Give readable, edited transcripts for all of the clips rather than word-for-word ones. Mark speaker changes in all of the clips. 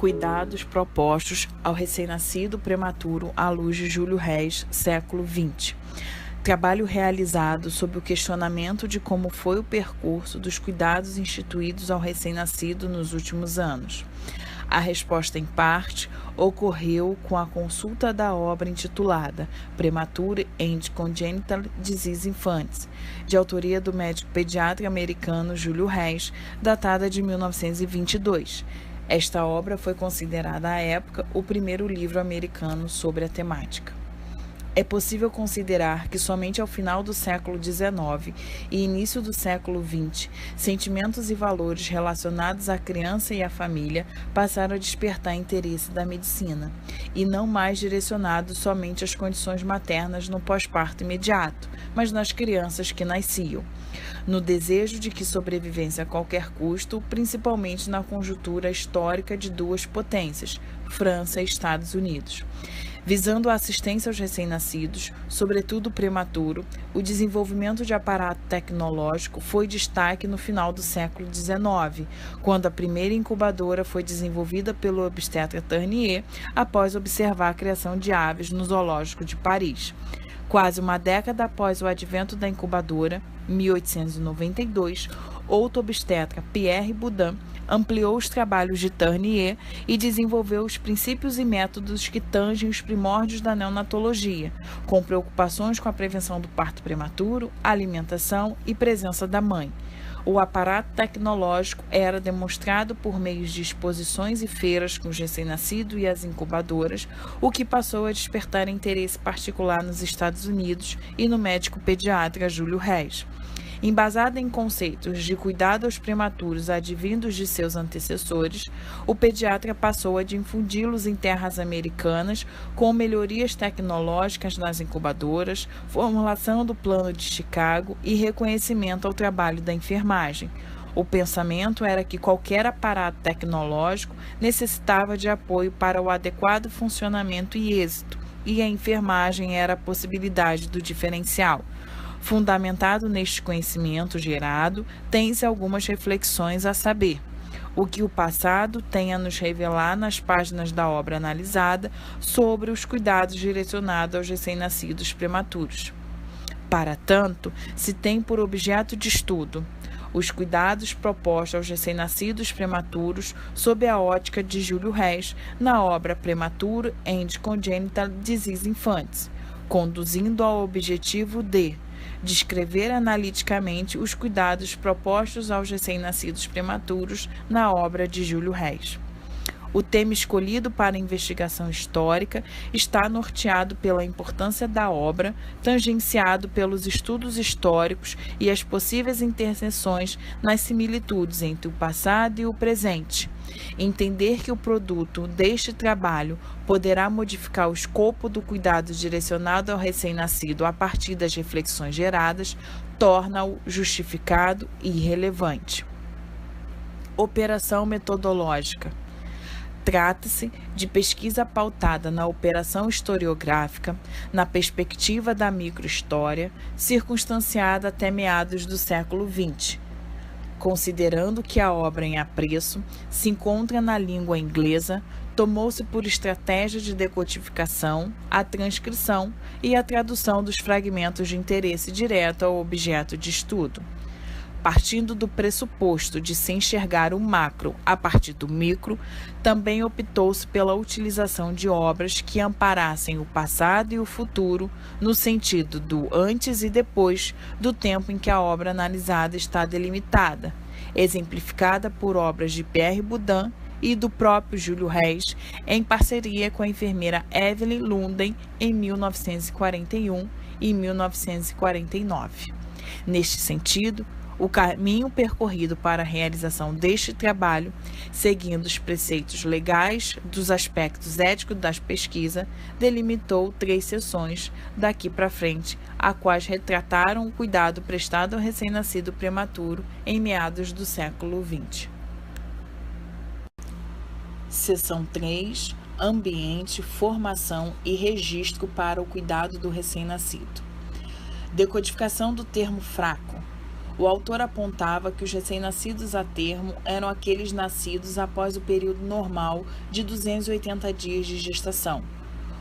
Speaker 1: Cuidados propostos ao recém-nascido prematuro à luz de Júlio Reis, século XX. Trabalho realizado sob o questionamento de como foi o percurso dos cuidados instituídos ao recém-nascido nos últimos anos. A resposta, em parte, ocorreu com a consulta da obra intitulada Premature and Congenital Disease Infants, de autoria do médico pediatra americano Júlio Reis, datada de 1922. Esta obra foi considerada à época o primeiro livro americano sobre a temática. É possível considerar que somente ao final do século XIX e início do século XX, sentimentos e valores relacionados à criança e à família passaram a despertar interesse da medicina, e não mais direcionados somente às condições maternas no pós-parto imediato, mas nas crianças que nasciam, no desejo de que sobrevivência a qualquer custo, principalmente na conjuntura histórica de duas potências, França e Estados Unidos. Visando a assistência aos recém-nascidos, sobretudo prematuro, o desenvolvimento de aparato tecnológico foi destaque no final do século XIX, quando a primeira incubadora foi desenvolvida pelo obstetra Ternier, após observar a criação de aves no zoológico de Paris. Quase uma década após o advento da incubadora, 1892, outro obstetra, Pierre Boudin, ampliou os trabalhos de Ternier e desenvolveu os princípios e métodos que tangem os primórdios da neonatologia, com preocupações com a prevenção do parto prematuro, alimentação e presença da mãe. O aparato tecnológico era demonstrado por meio de exposições e feiras com os recém-nascidos e as incubadoras, o que passou a despertar interesse particular nos Estados Unidos e no médico pediatra Júlio Reis. Embasado em conceitos de cuidado aos prematuros advindos de seus antecessores, o pediatra passou a difundi-los em terras americanas com melhorias tecnológicas nas incubadoras, formulação do Plano de Chicago e reconhecimento ao trabalho da enfermagem. O pensamento era que qualquer aparato tecnológico necessitava de apoio para o adequado funcionamento e êxito, e a enfermagem era a possibilidade do diferencial. Fundamentado neste conhecimento gerado, tem-se algumas reflexões a saber. O que o passado tem a nos revelar nas páginas da obra analisada sobre os cuidados direcionados aos recém-nascidos prematuros. Para tanto, se tem por objeto de estudo os cuidados propostos aos recém-nascidos prematuros sob a ótica de Júlio Reis na obra Premature and Congenital Disease Infants, conduzindo ao objetivo de descrever analiticamente os cuidados propostos aos recém-nascidos prematuros na obra de Júlio Reis. O tema escolhido para a investigação histórica está norteado pela importância da obra, tangenciado pelos estudos históricos e as possíveis interseções nas similitudes entre o passado e o presente. Entender que o produto deste trabalho poderá modificar o escopo do cuidado direcionado ao recém-nascido a partir das reflexões geradas, torna-o justificado e relevante. Operação metodológica. Trata-se de pesquisa pautada na operação historiográfica, na perspectiva da microhistória, circunstanciada até meados do século XX. Considerando que a obra em apreço se encontra na língua inglesa, tomou-se por estratégia de decodificação a transcrição e a tradução dos fragmentos de interesse direto ao objeto de estudo. Partindo do pressuposto de se enxergar o macro a partir do micro, também optou-se pela utilização de obras que amparassem o passado e o futuro no sentido do antes e depois do tempo em que a obra analisada está delimitada, exemplificada por obras de Pierre Boudin e do próprio Júlio Reis, em parceria com a enfermeira Evelyn Lunden em 1941 e 1949. Neste sentido, o caminho percorrido para a realização deste trabalho, seguindo os preceitos legais dos aspectos éticos da pesquisa, delimitou 3 seções daqui para frente, a quais retrataram o cuidado prestado ao recém-nascido prematuro em meados do século XX. Seção 3. Ambiente, formação e registro para o cuidado do recém-nascido. Decodificação do termo fraco. O autor apontava que os recém-nascidos a termo eram aqueles nascidos após o período normal de 280 dias de gestação.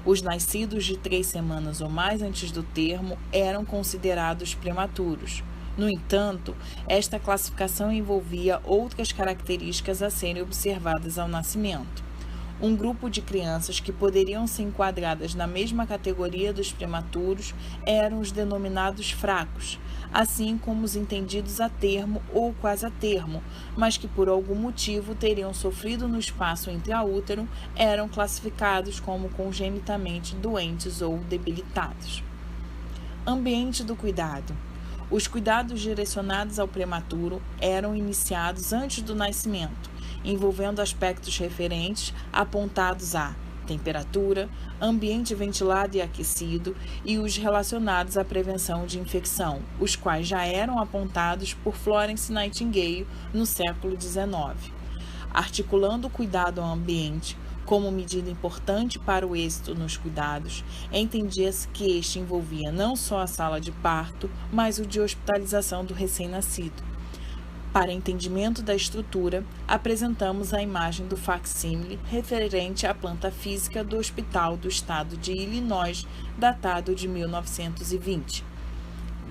Speaker 1: Os nascidos de 3 semanas ou mais antes do termo eram considerados prematuros. No entanto, esta classificação envolvia outras características a serem observadas ao nascimento. Um grupo de crianças que poderiam ser enquadradas na mesma categoria dos prematuros eram os denominados fracos, assim como os entendidos a termo ou quase a termo, mas que por algum motivo teriam sofrido no espaço intraútero, eram classificados como congenitamente doentes ou debilitados. Ambiente do cuidado. Os cuidados direcionados ao prematuro eram iniciados antes do nascimento, envolvendo aspectos referentes apontados a temperatura, ambiente ventilado e aquecido e os relacionados à prevenção de infecção, os quais já eram apontados por Florence Nightingale no século XIX. Articulando o cuidado ao ambiente como medida importante para o êxito nos cuidados, entendia-se que este envolvia não só a sala de parto, mas o de hospitalização do recém-nascido. Para entendimento da estrutura, apresentamos a imagem do facsímile referente à planta física do Hospital do Estado de Illinois, datado de 1920.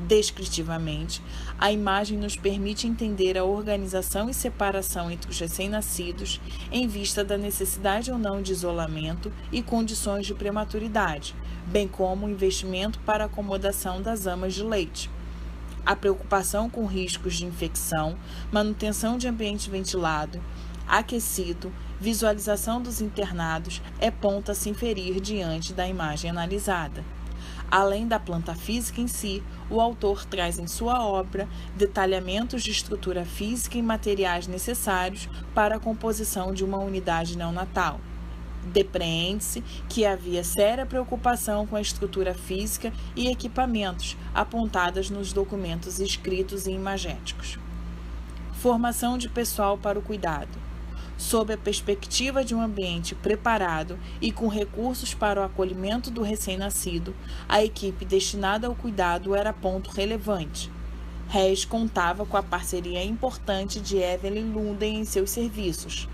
Speaker 1: Descritivamente, a imagem nos permite entender a organização e separação entre os recém-nascidos em vista da necessidade ou não de isolamento e condições de prematuridade, bem como o investimento para a acomodação das amas de leite. A preocupação com riscos de infecção, manutenção de ambiente ventilado, aquecido, visualização dos internados é ponto a se inferir diante da imagem analisada. Além da planta física em si, o autor traz em sua obra detalhamentos de estrutura física e materiais necessários para a composição de uma unidade neonatal. Depreende-se que havia séria preocupação com a estrutura física e equipamentos apontadas nos documentos escritos e imagéticos. Formação de pessoal para o cuidado. Sob a perspectiva de um ambiente preparado e com recursos para o acolhimento do recém-nascido, a equipe destinada ao cuidado era ponto relevante. Reis contava com a parceria importante de Evelyn Lunden em seus serviços.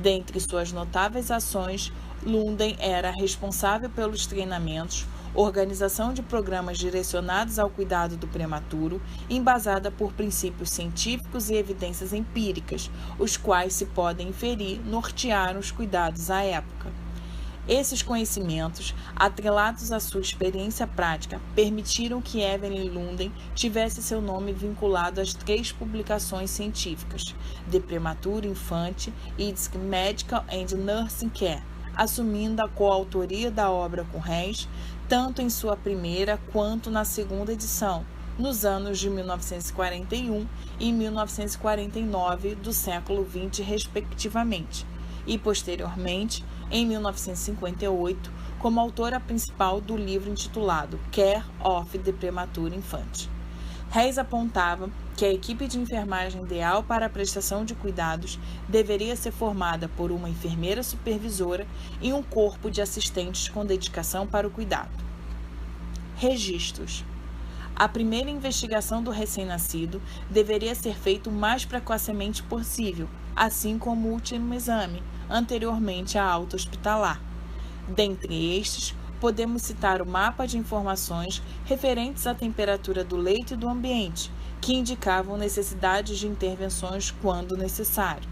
Speaker 1: Dentre suas notáveis ações, Lunden era responsável pelos treinamentos, organização de programas direcionados ao cuidado do prematuro, embasada por princípios científicos e evidências empíricas, os quais se podem inferir nortearam os cuidados à época. Esses conhecimentos, atrelados à sua experiência prática, permitiram que Evelyn Lunden tivesse seu nome vinculado às 3 publicações científicas, The Premature Infant e its Medical and Nursing Care, assumindo a coautoria da obra com Reis, tanto em sua primeira quanto na segunda edição, nos anos de 1941 e 1949 do século XX, respectivamente, e posteriormente, em 1958, como autora principal do livro intitulado Care of the Premature Infant. Reis apontava que a equipe de enfermagem ideal para a prestação de cuidados deveria ser formada por uma enfermeira supervisora e um corpo de assistentes com dedicação para o cuidado. Registros. A primeira investigação do recém-nascido deveria ser feita o mais precocemente possível, assim como o último exame, anteriormente à alta hospitalar. Dentre estes, podemos citar o mapa de informações referentes à temperatura do leito e do ambiente, que indicavam necessidades de intervenções quando necessário.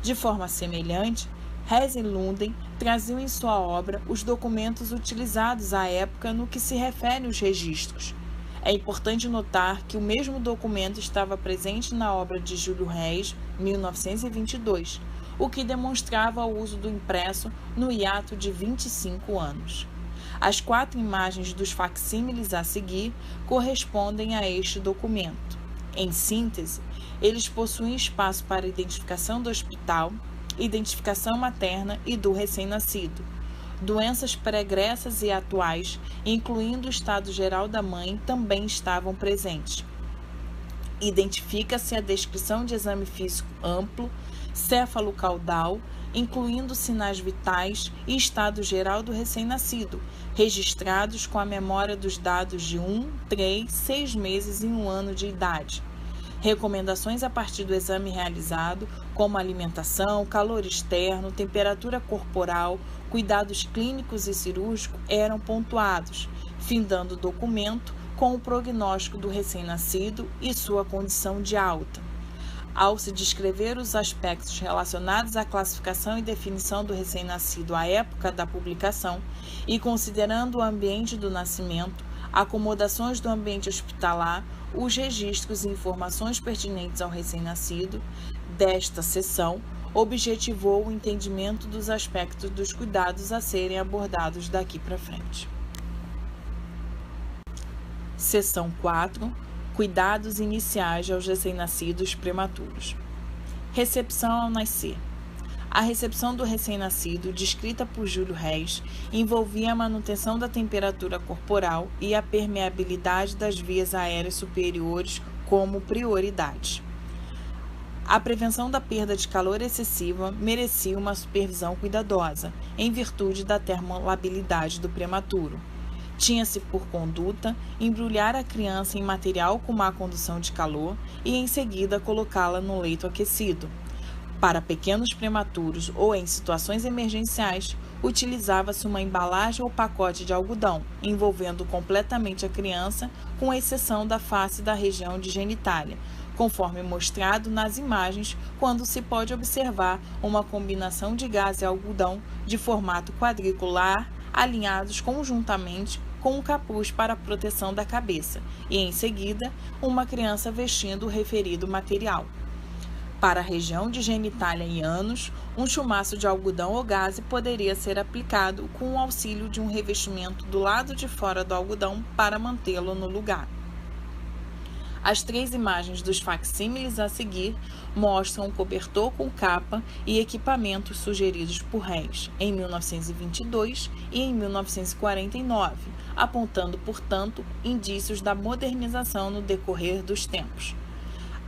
Speaker 1: De forma semelhante, Reis e Lunden traziam em sua obra os documentos utilizados à época no que se refere aos registros. É importante notar que o mesmo documento estava presente na obra de Júlio Reis, 1922, o que demonstrava o uso do impresso no hiato de 25 anos. As 4 imagens dos facsímiles a seguir correspondem a este documento. Em síntese, eles possuem espaço para identificação do hospital, identificação materna e do recém-nascido. Doenças pregressas e atuais, incluindo o estado geral da mãe, também estavam presentes. Identifica-se a descrição de exame físico amplo, céfalo-caudal, incluindo sinais vitais e estado geral do recém-nascido, registrados com a memória dos dados de 1, 3, 6 meses e 1 ano de idade. Recomendações a partir do exame realizado, como alimentação, calor externo, temperatura corporal, cuidados clínicos e cirúrgicos, eram pontuados, findando o documento com o prognóstico do recém-nascido e sua condição de alta. Ao se descrever os aspectos relacionados à classificação e definição do recém-nascido à época da publicação e considerando o ambiente do nascimento, acomodações do ambiente hospitalar, os registros e informações pertinentes ao recém-nascido, desta seção, objetivou o entendimento dos aspectos dos cuidados a serem abordados daqui para frente. Seção 4. Cuidados iniciais aos recém-nascidos prematuros. Recepção ao nascer. A recepção do recém-nascido, descrita por Júlio Reis, envolvia a manutenção da temperatura corporal e a permeabilidade das vias aéreas superiores como prioridade. A prevenção da perda de calor excessiva merecia uma supervisão cuidadosa, em virtude da termolabilidade do prematuro. Tinha-se por conduta embrulhar a criança em material com má condução de calor e, em seguida, colocá-la no leito aquecido. Para pequenos prematuros ou em situações emergenciais, utilizava-se uma embalagem ou pacote de algodão, envolvendo completamente a criança, com exceção da face da região de genitália, conforme mostrado nas imagens, quando se pode observar uma combinação de gás e algodão de formato quadricular, alinhados conjuntamente com um capuz para a proteção da cabeça, e em seguida, uma criança vestindo o referido material. Para a região de genitália e ânus, um chumaço de algodão ou gaze poderia ser aplicado com o auxílio de um revestimento do lado de fora do algodão para mantê-lo no lugar. As 3 imagens dos facsímiles a seguir mostram o cobertor com capa e equipamentos sugeridos por Reis em 1922 e em 1949, apontando, portanto, indícios da modernização no decorrer dos tempos.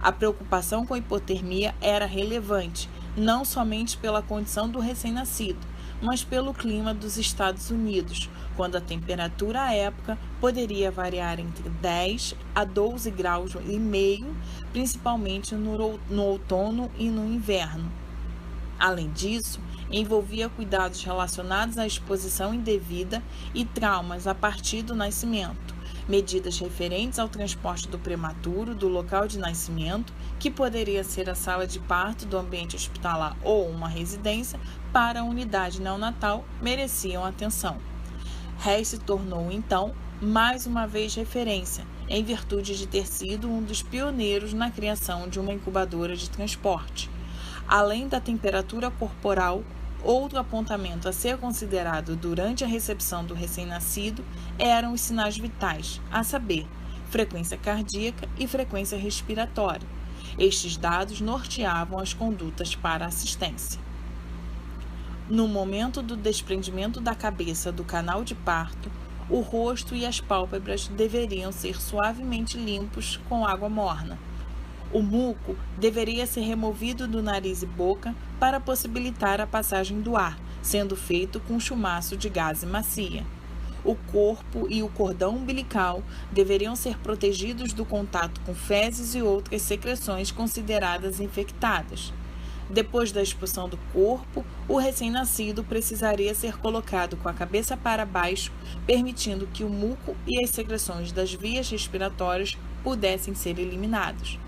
Speaker 1: A preocupação com a hipotermia era relevante, não somente pela condição do recém-nascido, mas pelo clima dos Estados Unidos, quando a temperatura à época poderia variar entre 10 a 12 graus e meio, principalmente no outono e no inverno. Além disso, envolvia cuidados relacionados à exposição indevida e traumas a partir do nascimento, medidas referentes ao transporte do prematuro do local de nascimento, que poderia ser a sala de parto do ambiente hospitalar ou uma residência, para a unidade neonatal, mereciam atenção. Reis se tornou, então, mais uma vez referência, em virtude de ter sido um dos pioneiros na criação de uma incubadora de transporte. Além da temperatura corporal, outro apontamento a ser considerado durante a recepção do recém-nascido eram os sinais vitais, a saber, frequência cardíaca e frequência respiratória. Estes dados norteavam as condutas para a assistência. No momento do desprendimento da cabeça do canal de parto, o rosto e as pálpebras deveriam ser suavemente limpos com água morna. O muco deveria ser removido do nariz e boca para possibilitar a passagem do ar, sendo feito com chumaço de gaze macia. O corpo e o cordão umbilical deveriam ser protegidos do contato com fezes e outras secreções consideradas infectadas. Depois da expulsão do corpo, o recém-nascido precisaria ser colocado com a cabeça para baixo, permitindo que o muco e as secreções das vias respiratórias pudessem ser eliminados.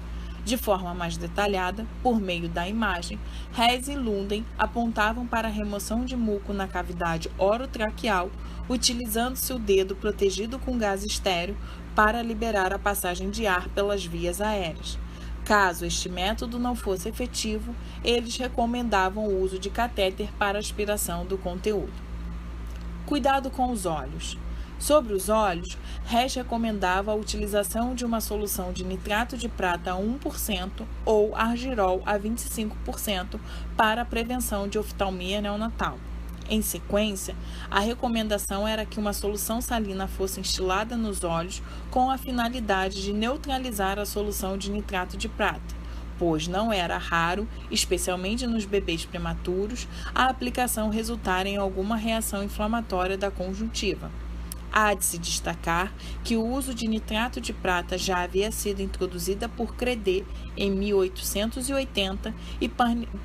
Speaker 1: De forma mais detalhada, por meio da imagem, Reis e Lunden apontavam para a remoção de muco na cavidade orotraqueal, utilizando-se o dedo protegido com gás estéreo para liberar a passagem de ar pelas vias aéreas. Caso este método não fosse efetivo, eles recomendavam o uso de catéter para aspiração do conteúdo. Cuidado com os olhos. Sobre os olhos, Reis recomendava a utilização de uma solução de nitrato de prata a 1% ou argirol a 25% para a prevenção de oftalmia neonatal. Em sequência, a recomendação era que uma solução salina fosse instilada nos olhos com a finalidade de neutralizar a solução de nitrato de prata, pois não era raro, especialmente nos bebês prematuros, a aplicação resultar em alguma reação inflamatória da conjuntiva. Há de se destacar que o uso de nitrato de prata já havia sido introduzida por Credé em 1880 e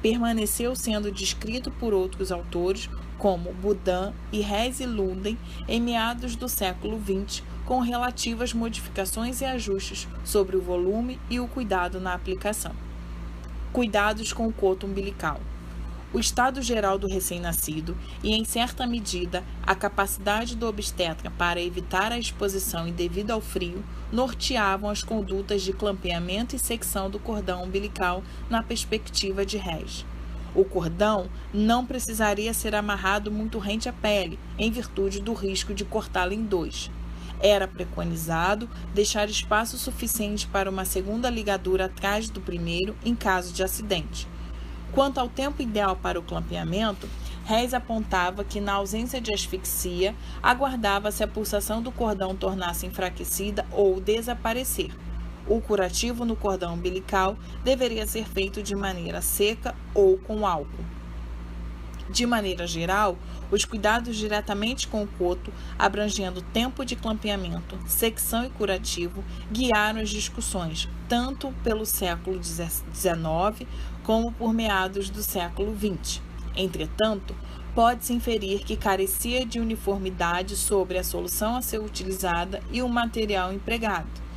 Speaker 1: permaneceu sendo descrito por outros autores, como Boudin e Hess e Lunden, em meados do século XX, com relativas modificações e ajustes sobre o volume e o cuidado na aplicação. Cuidados com o coto umbilical. O estado geral do recém-nascido e, em certa medida, a capacidade do obstetra para evitar a exposição indevida ao frio norteavam as condutas de clampeamento e secção do cordão umbilical na perspectiva de Hess. O cordão não precisaria ser amarrado muito rente à pele, em virtude do risco de cortá-lo em dois. Era preconizado deixar espaço suficiente para uma segunda ligadura atrás do primeiro em caso de acidente. Quanto ao tempo ideal para o clampeamento, Hess apontava que, na ausência de asfixia, aguardava-se a pulsação do cordão tornar-se enfraquecida ou desaparecer. O curativo no cordão umbilical deveria ser feito de maneira seca ou com álcool. De maneira geral, os cuidados diretamente com o coto, abrangendo tempo de clampeamento, secção e curativo, guiaram as discussões, tanto pelo século XIX como por meados do século XX. Entretanto, pode-se inferir que carecia de uniformidade sobre a solução a ser utilizada e o material empregado.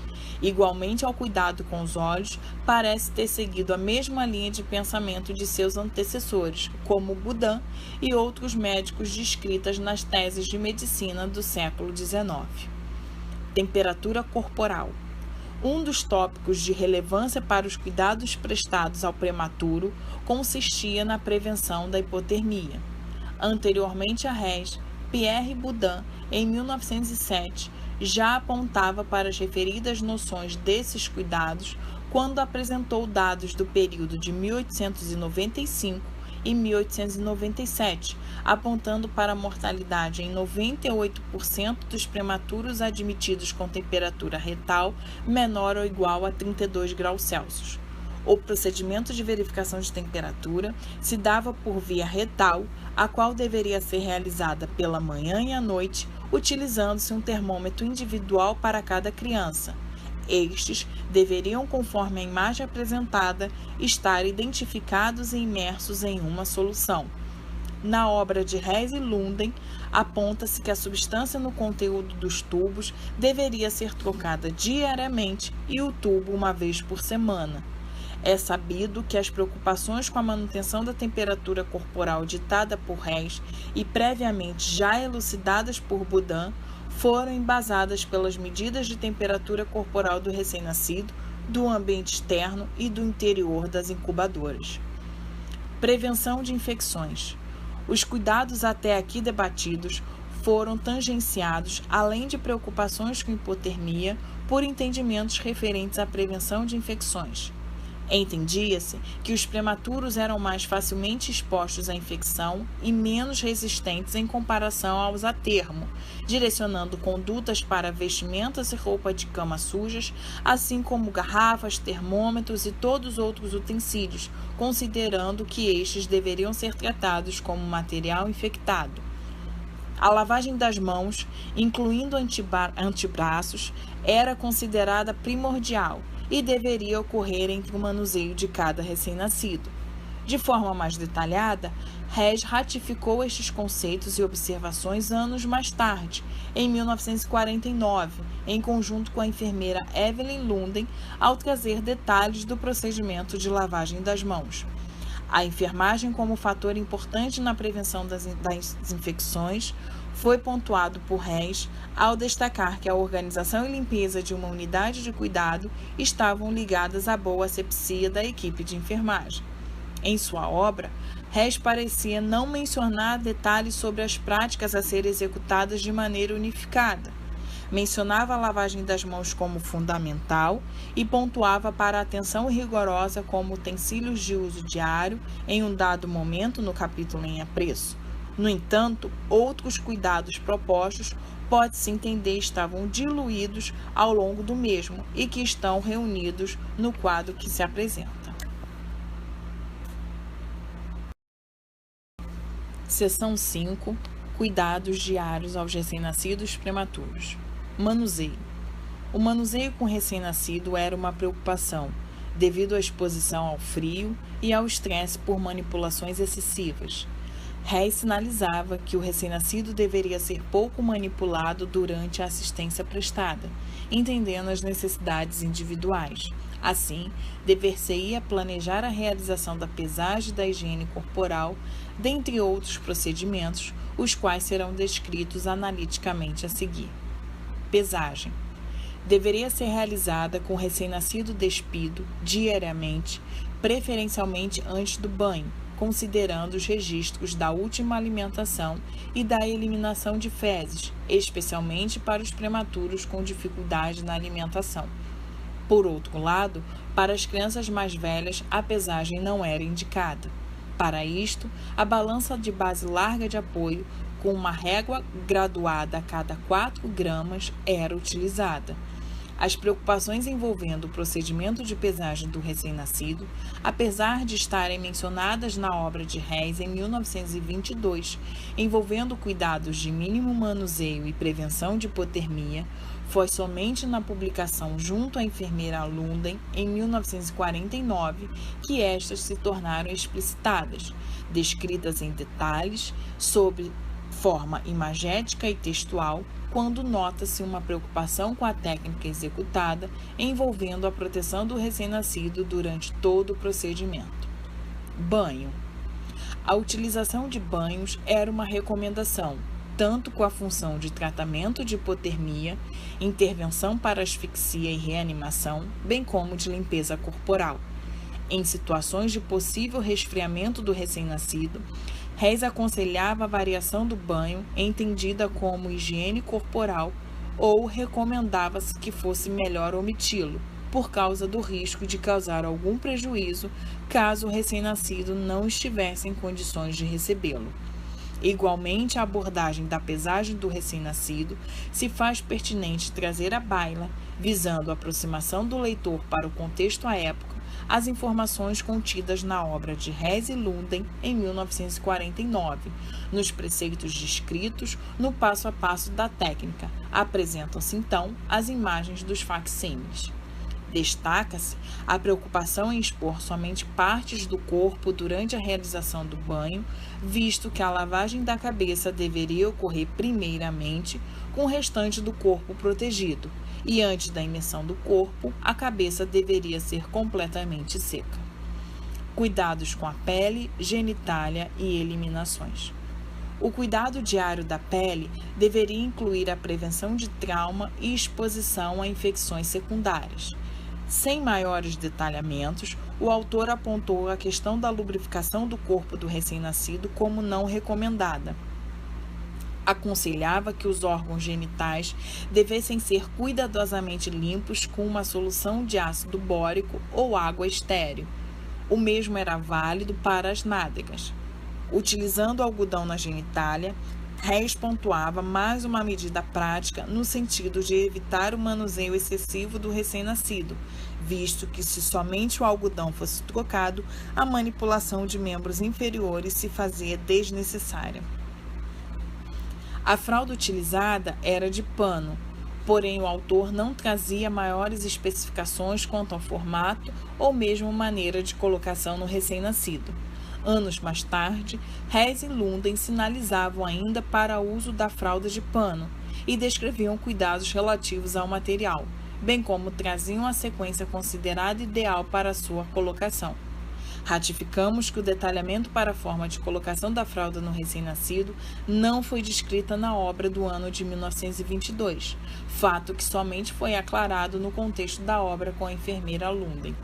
Speaker 1: Igualmente ao cuidado com os olhos, parece ter seguido a mesma linha de pensamento de seus antecessores, como Boudin e outros médicos descritas nas teses de medicina do século XIX. Temperatura corporal. Um dos tópicos de relevância para os cuidados prestados ao prematuro consistia na prevenção da hipotermia. Anteriormente a Hess, Pierre Boudin, em 1907, já apontava para as referidas noções desses cuidados quando apresentou dados do período de 1895 e 1897, apontando para a mortalidade em 98% dos prematuros admitidos com temperatura retal menor ou igual a 32 graus Celsius. O procedimento de verificação de temperatura se dava por via retal, a qual deveria ser realizada pela manhã e à noite, utilizando-se um termômetro individual para cada criança. Estes deveriam, conforme a imagem apresentada, estar identificados e imersos em uma solução. Na obra de Hess e Lunden, aponta-se que a substância no conteúdo dos tubos deveria ser trocada diariamente e o tubo uma vez por semana. É sabido que as preocupações com a manutenção da temperatura corporal ditada por Hess e previamente já elucidadas por Boudin foram embasadas pelas medidas de temperatura corporal do recém-nascido, do ambiente externo e do interior das incubadoras. Prevenção de infecções. Os cuidados até aqui debatidos foram tangenciados, além de preocupações com hipotermia, por entendimentos referentes à prevenção de infecções. Entendia-se que os prematuros eram mais facilmente expostos à infecção e menos resistentes em comparação aos a termo, direcionando condutas para vestimentas e roupa de cama sujas, assim como garrafas, termômetros e todos os outros utensílios, considerando que estes deveriam ser tratados como material infectado. A lavagem das mãos, incluindo antebraços, era considerada primordial e deveria ocorrer entre o manuseio de cada recém-nascido. De forma mais detalhada, Hess ratificou estes conceitos e observações anos mais tarde, em 1949, em conjunto com a enfermeira Evelyn Lunden, ao trazer detalhes do procedimento de lavagem das mãos. A enfermagem como fator importante na prevenção das infecções foi pontuado por Hess ao destacar que a organização e limpeza de uma unidade de cuidado estavam ligadas à boa asepsia da equipe de enfermagem. Em sua obra, Hess parecia não mencionar detalhes sobre as práticas a serem executadas de maneira unificada. Mencionava a lavagem das mãos como fundamental e pontuava para a atenção rigorosa como utensílios de uso diário em um dado momento no capítulo em apreço. No entanto, outros cuidados propostos pode-se entender estavam diluídos ao longo do mesmo e que estão reunidos no quadro que se apresenta. Seção 5. Cuidados diários aos recém-nascidos prematuros. Manuseio. O manuseio com recém-nascido era uma preocupação, devido à exposição ao frio e ao estresse por manipulações excessivas. Reis sinalizava que o recém-nascido deveria ser pouco manipulado durante a assistência prestada, entendendo as necessidades individuais. Assim, dever-se-ia planejar a realização da pesagem da higiene corporal, dentre outros procedimentos, os quais serão descritos analiticamente a seguir. Pesagem. Deveria ser realizada com o recém-nascido despido diariamente, preferencialmente antes do banho, considerando os registros da última alimentação e da eliminação de fezes, especialmente para os prematuros com dificuldade na alimentação. Por outro lado, para as crianças mais velhas, a pesagem não era indicada. Para isto, a balança de base larga de apoio, com uma régua graduada a cada 4 gramas, era utilizada. As preocupações envolvendo o procedimento de pesagem do recém-nascido, apesar de estarem mencionadas na obra de Reis em 1922, envolvendo cuidados de mínimo manuseio e prevenção de hipotermia, foi somente na publicação junto à enfermeira Lunden, em 1949, que estas se tornaram explicitadas, descritas em detalhes, sob forma imagética e textual, quando nota-se uma preocupação com a técnica executada, envolvendo a proteção do recém-nascido durante todo o procedimento. Banho. A utilização de banhos era uma recomendação, tanto com a função de tratamento de hipotermia, intervenção para asfixia e reanimação, bem como de limpeza corporal. Em situações de possível resfriamento do recém-nascido, Reis aconselhava a variação do banho, entendida como higiene corporal, ou recomendava-se que fosse melhor omiti-lo, por causa do risco de causar algum prejuízo caso o recém-nascido não estivesse em condições de recebê-lo. Igualmente, a abordagem da pesagem do recém-nascido se faz pertinente trazer à baila, visando a aproximação do leitor para o contexto à época, as informações contidas na obra de Reis e Lunden em 1949, nos preceitos descritos no passo a passo da técnica. Apresentam-se então as imagens dos facsímiles. Destaca-se a preocupação em expor somente partes do corpo durante a realização do banho, visto que a lavagem da cabeça deveria ocorrer primeiramente com o restante do corpo protegido, e antes da imersão do corpo, a cabeça deveria ser completamente seca. Cuidados com a pele, genitália e eliminações. O cuidado diário da pele deveria incluir a prevenção de trauma e exposição a infecções secundárias. Sem maiores detalhamentos, o autor apontou a questão da lubrificação do corpo do recém-nascido como não recomendada. Aconselhava que os órgãos genitais devessem ser cuidadosamente limpos com uma solução de ácido bórico ou água estéril. O mesmo era válido para as nádegas. Utilizando algodão na genitália, Reis pontuava mais uma medida prática no sentido de evitar o manuseio excessivo do recém-nascido, visto que se somente o algodão fosse trocado, a manipulação de membros inferiores se fazia desnecessária. A fralda utilizada era de pano, porém o autor não trazia maiores especificações quanto ao formato ou mesmo maneira de colocação no recém-nascido. Anos mais tarde, Reis e Lunden sinalizavam ainda para o uso da fralda de pano e descreviam cuidados relativos ao material, bem como traziam a sequência considerada ideal para sua colocação. Ratificamos que o detalhamento para a forma de colocação da fralda no recém-nascido não foi descrita na obra do ano de 1922, fato que somente foi aclarado no contexto da obra com a enfermeira Lunden.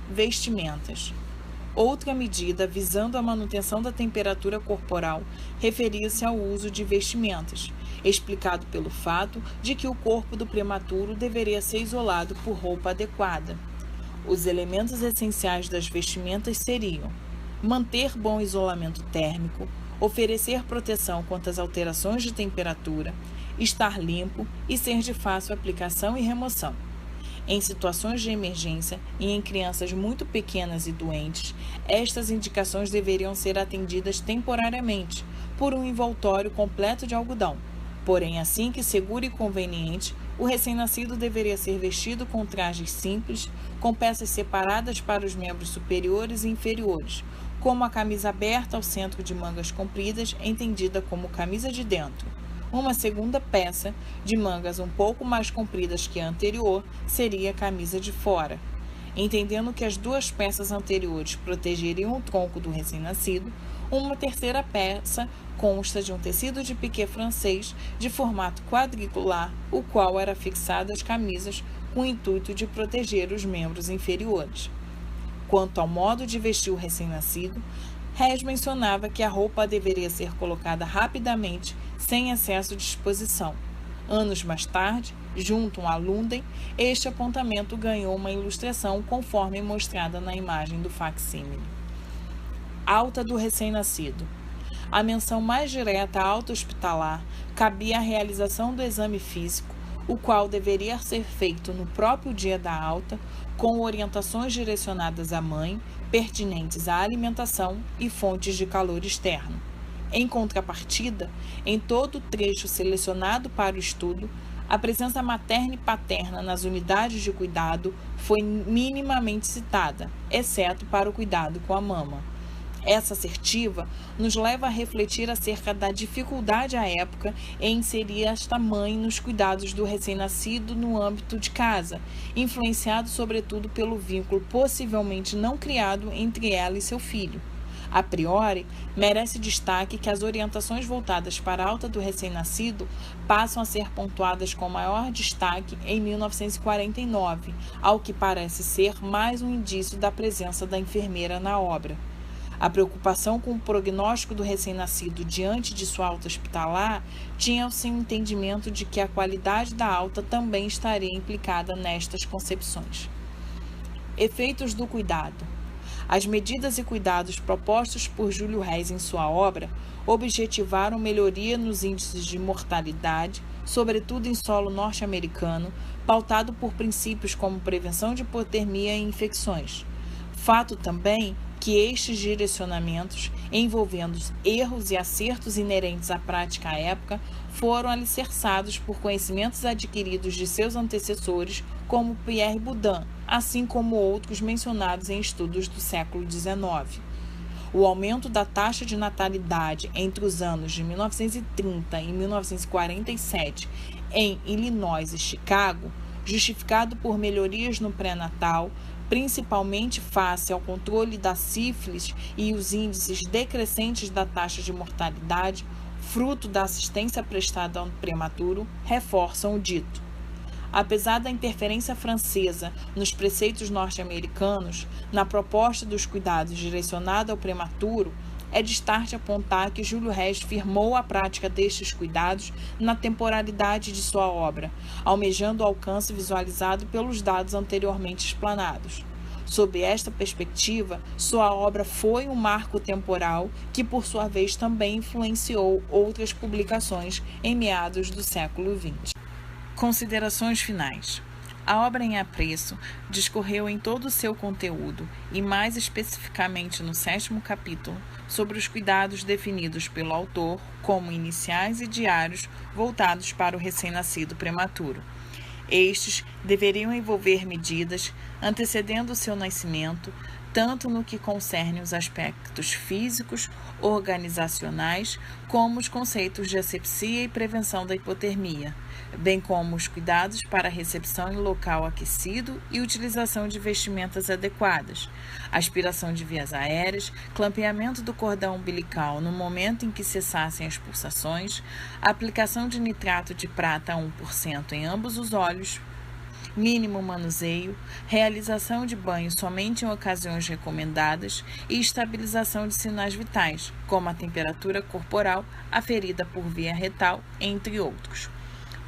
Speaker 1: Vestimentas. Outra medida visando a manutenção da temperatura corporal referia-se ao uso de vestimentas, explicado pelo fato de que o corpo do prematuro deveria ser isolado por roupa adequada. Os elementos essenciais das vestimentas seriam manter bom isolamento térmico, oferecer proteção contra as alterações de temperatura, estar limpo e ser de fácil aplicação e remoção. Em situações de emergência e em crianças muito pequenas e doentes, estas indicações deveriam ser atendidas temporariamente por um envoltório completo de algodão. Porém, assim que seguro e conveniente, o recém-nascido deveria ser vestido com trajes simples, com peças separadas para os membros superiores e inferiores, como a camisa aberta ao centro de mangas compridas, entendida como camisa de dentro. Uma segunda peça, de mangas um pouco mais compridas que a anterior, seria a camisa de fora. Entendendo que as duas peças anteriores protegeriam o tronco do recém-nascido, uma terceira peça consta de um tecido de piquê francês de formato quadricular, o qual era fixado às camisas com o intuito de proteger os membros inferiores. Quanto ao modo de vestir o recém-nascido, Hess mencionava que a roupa deveria ser colocada rapidamente, sem excesso de exposição. Anos mais tarde, junto a Lunden, este apontamento ganhou uma ilustração conforme mostrada na imagem do facsímile. Alta do recém-nascido. A menção mais direta à alta hospitalar cabia à realização do exame físico, o qual deveria ser feito no próprio dia da alta, com orientações direcionadas à mãe, pertinentes à alimentação e fontes de calor externo. Em contrapartida, em todo o trecho selecionado para o estudo, a presença materna e paterna nas unidades de cuidado foi minimamente citada, exceto para o cuidado com a mama. Essa assertiva nos leva a refletir acerca da dificuldade à época em inserir esta mãe nos cuidados do recém-nascido no âmbito de casa, influenciado sobretudo pelo vínculo possivelmente não criado entre ela e seu filho. A priori, merece destaque que as orientações voltadas para a alta do recém-nascido passam a ser pontuadas com maior destaque em 1949, ao que parece ser mais um indício da presença da enfermeira na obra. A preocupação com o prognóstico do recém-nascido diante de sua alta hospitalar tinha o seu entendimento de que a qualidade da alta também estaria implicada nestas concepções. Efeitos do cuidado. As medidas e cuidados propostos por Júlio Hess em sua obra objetivaram melhoria nos índices de mortalidade, sobretudo em solo norte-americano, pautado por princípios como prevenção de hipotermia e infecções. Fato também que estes direcionamentos, envolvendo erros e acertos inerentes à prática à época, foram alicerçados por conhecimentos adquiridos de seus antecessores, como Pierre Boudin, assim como outros mencionados em estudos do século XIX. O aumento da taxa de natalidade entre os anos de 1930 e 1947 em Illinois e Chicago, justificado por melhorias no pré-natal, principalmente face ao controle da sífilis e os índices decrescentes da taxa de mortalidade, fruto da assistência prestada ao prematuro, reforçam o dito. Apesar da interferência francesa nos preceitos norte-americanos, na proposta dos cuidados direcionada ao prematuro, é de start apontar que Júlio Hess firmou a prática destes cuidados na temporalidade de sua obra, almejando o alcance visualizado pelos dados anteriormente explanados. Sob esta perspectiva, sua obra foi um marco temporal que, por sua vez, também influenciou outras publicações em meados do século XX. Considerações finais. A obra em apreço discorreu em todo o seu conteúdo, e mais especificamente no 7º capítulo, sobre os cuidados definidos pelo autor como iniciais e diários voltados para o recém-nascido prematuro. Estes deveriam envolver medidas antecedendo o seu nascimento, tanto no que concerne os aspectos físicos, organizacionais, como os conceitos de asepsia e prevenção da hipotermia, bem como os cuidados para a recepção em local aquecido e utilização de vestimentas adequadas, aspiração de vias aéreas, clampeamento do cordão umbilical no momento em que cessassem as pulsações, aplicação de nitrato de prata a 1% em ambos os olhos, mínimo manuseio, realização de banho somente em ocasiões recomendadas e estabilização de sinais vitais, como a temperatura corporal aferida por via retal, entre outros.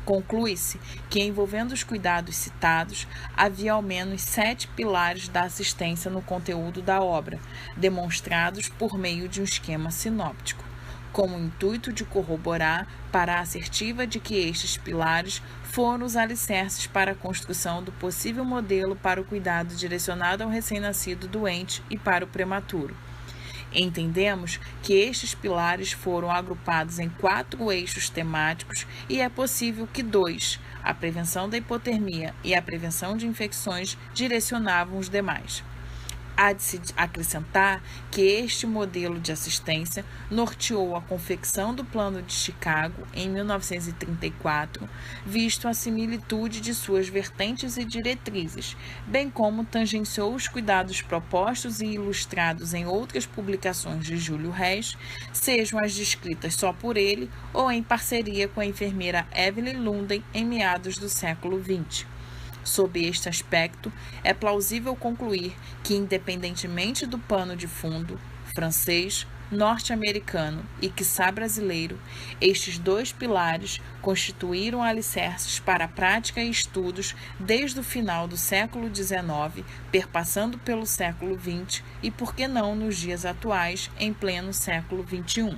Speaker 1: Conclui-se que, envolvendo os cuidados citados, havia ao menos 7 pilares da assistência no conteúdo da obra, demonstrados por meio de um esquema sinóptico. com o intuito de corroborar para a assertiva de que estes pilares foram os alicerces para a construção do possível modelo para o cuidado direcionado ao recém-nascido doente e para o prematuro. Entendemos que estes pilares foram agrupados em 4 eixos temáticos e é possível que 2, a prevenção da hipotermia e a prevenção de infecções, direcionavam os demais. Há de se acrescentar que este modelo de assistência norteou a confecção do Plano de Chicago em 1934, visto a similitude de suas vertentes e diretrizes, bem como tangenciou os cuidados propostos e ilustrados em outras publicações de Júlio Reis, sejam as descritas só por ele ou em parceria com a enfermeira Evelyn Lunden em meados do século XX. Sob este aspecto, é plausível concluir que, independentemente do pano de fundo, francês, norte-americano e, quiçá, brasileiro, estes 2 pilares constituíram alicerces para a prática e estudos desde o final do século XIX, perpassando pelo século XX e, por que não, nos dias atuais, em pleno século XXI.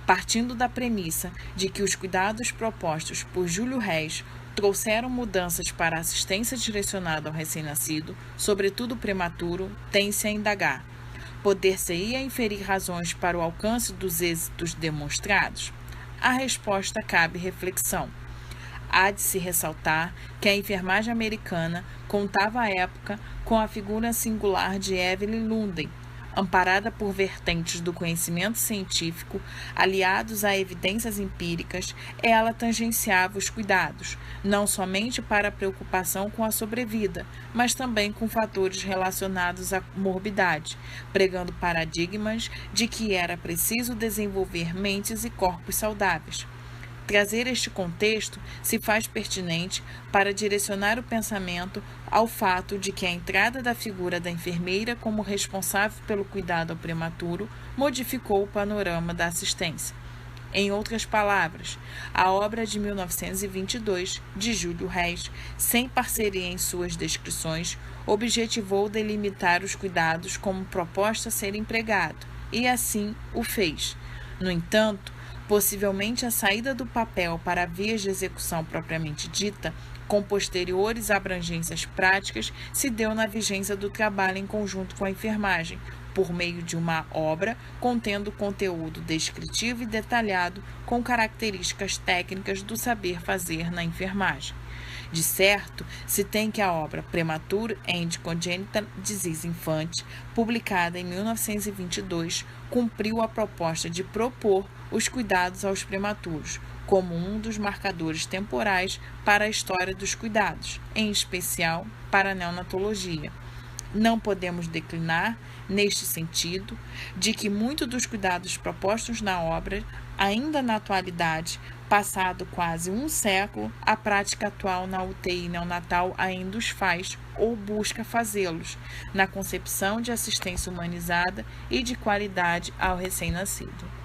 Speaker 1: Partindo da premissa de que os cuidados propostos por Júlio Reis trouxeram mudanças para a assistência direcionada ao recém-nascido, sobretudo prematuro, tem-se a indagar. Poder-se-ia inferir razões para o alcance dos êxitos demonstrados? A resposta cabe reflexão. Há de se ressaltar que a enfermagem americana contava à época com a figura singular de Evelyn Lunden, amparada por vertentes do conhecimento científico, aliados a evidências empíricas, ela tangenciava os cuidados, não somente para a preocupação com a sobrevida, mas também com fatores relacionados à morbidade, pregando paradigmas de que era preciso desenvolver mentes e corpos saudáveis. Trazer este contexto se faz pertinente para direcionar o pensamento ao fato de que a entrada da figura da enfermeira como responsável pelo cuidado ao prematuro modificou o panorama da assistência. Em outras palavras, a obra de 1922, de Júlio Reis, sem parceria em suas descrições, objetivou delimitar os cuidados como proposta a ser empregado, e assim o fez. No entanto, possivelmente a saída do papel para vias de execução propriamente dita, com posteriores abrangências práticas, se deu na vigência do trabalho em conjunto com a enfermagem, por meio de uma obra contendo conteúdo descritivo e detalhado com características técnicas do saber fazer na enfermagem. De certo, se tem que a obra Premature and Congenital Disease Infant, publicada em 1922, cumpriu a proposta de propor os cuidados aos prematuros, como um dos marcadores temporais para a história dos cuidados, em especial para a neonatologia. Não podemos declinar, neste sentido, de que muito dos cuidados propostos na obra, ainda na atualidade, passado quase um século, a prática atual na UTI neonatal ainda os faz ou busca fazê-los, na concepção de assistência humanizada e de qualidade ao recém-nascido.